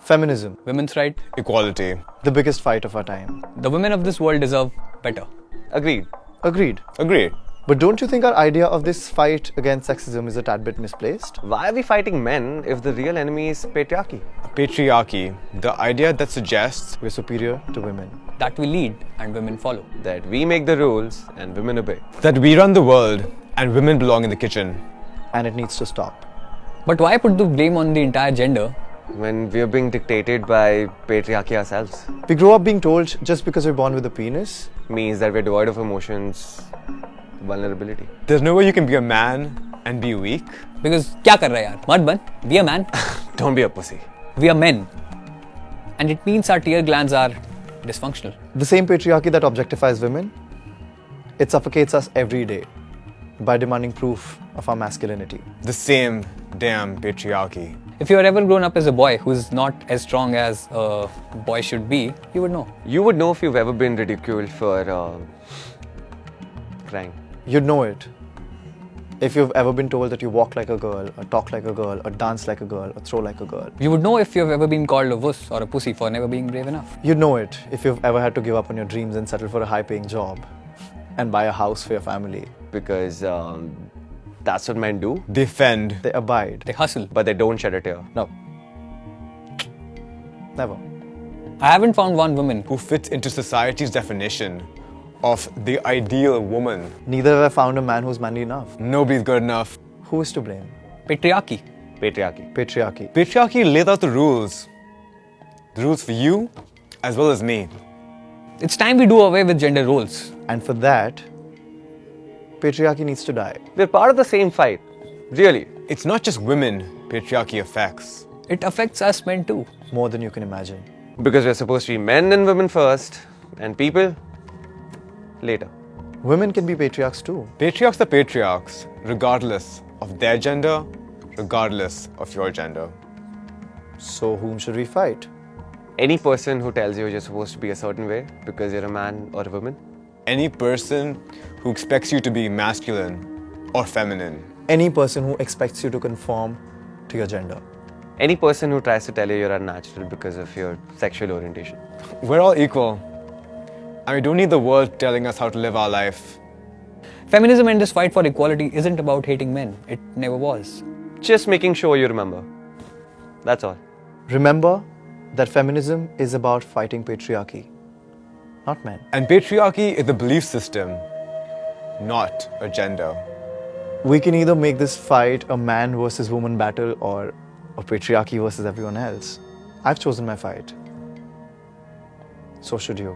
Feminism, Women's right. Equality. the biggest fight of our time. The women of this world deserve better. Agreed. Agreed. Agreed. But don't you think our idea of this fight against sexism is a tad bit misplaced? Why are we fighting men if the real enemy is patriarchy? Patriarchy. The idea that suggests We're superior to women. That we lead and women follow. That we make the rules and women obey. that we run the world and women belong in the kitchen. And it needs to stop. But why put the blame on the entire gender? When we are being dictated by patriarchy ourselves, We grow up being told just because we're born with a penis, means that we're devoid of emotions, vulnerability. There's no way you can be a man and be weak. Because क्या कर रहा है यार? मर्द बन. Be a man. Don't be a pussy. We are men. And it means our tear glands are dysfunctional. the same patriarchy that objectifies women, it suffocates us every day by demanding proof of our masculinity. The same damn patriarchy. If you are ever grown up as a boy who's not as strong as a boy should be, you would know. You would know if you've ever been ridiculed for crying. You'd know it if you've ever been told that you walk like a girl, or talk like a girl, or dance like a girl, or throw like a girl. You would know if you've ever been called a wuss or a pussy for never being brave enough. You'd know it if you've ever had to give up on your dreams and settle for a high-paying job and buy a house for your family. Because that's what men do, They fend. They abide. They hustle. but they don't shed a tear. No. Never. I haven't found one woman Who fits into society's definition of the ideal woman. Neither have I found a man who's manly enough. Nobody's good enough. Who is to blame? patriarchy. Patriarchy. Patriarchy. Patriarchy lays out the rules. The rules for you as well as me. It's time we do away with gender roles. And for that, patriarchy needs to die. We're part of the same fight. Really. It's not just women patriarchy affects. It affects us men too. More than you can imagine. Because we're supposed to be men and women first, and people later. Women can be patriarchs too. Patriarchs are patriarchs, regardless of their gender, regardless of your gender. So whom should we fight? Any person who tells you you're supposed to be a certain way because you're a man or a woman, Any person who expects you to be masculine or feminine. Any person who expects you to conform to your gender. any person who tries to tell you you're unnatural because of your sexual orientation. We're all equal. And we don't need the world telling us how to live our life. Feminism and this fight for equality isn't about hating men. It never was. Just making sure you remember. That's all. Remember that feminism is about fighting patriarchy, not men. And patriarchy is a belief system, not a gender. We can either make this fight a man versus woman battle or a patriarchy versus everyone else. I've chosen my fight. So should you.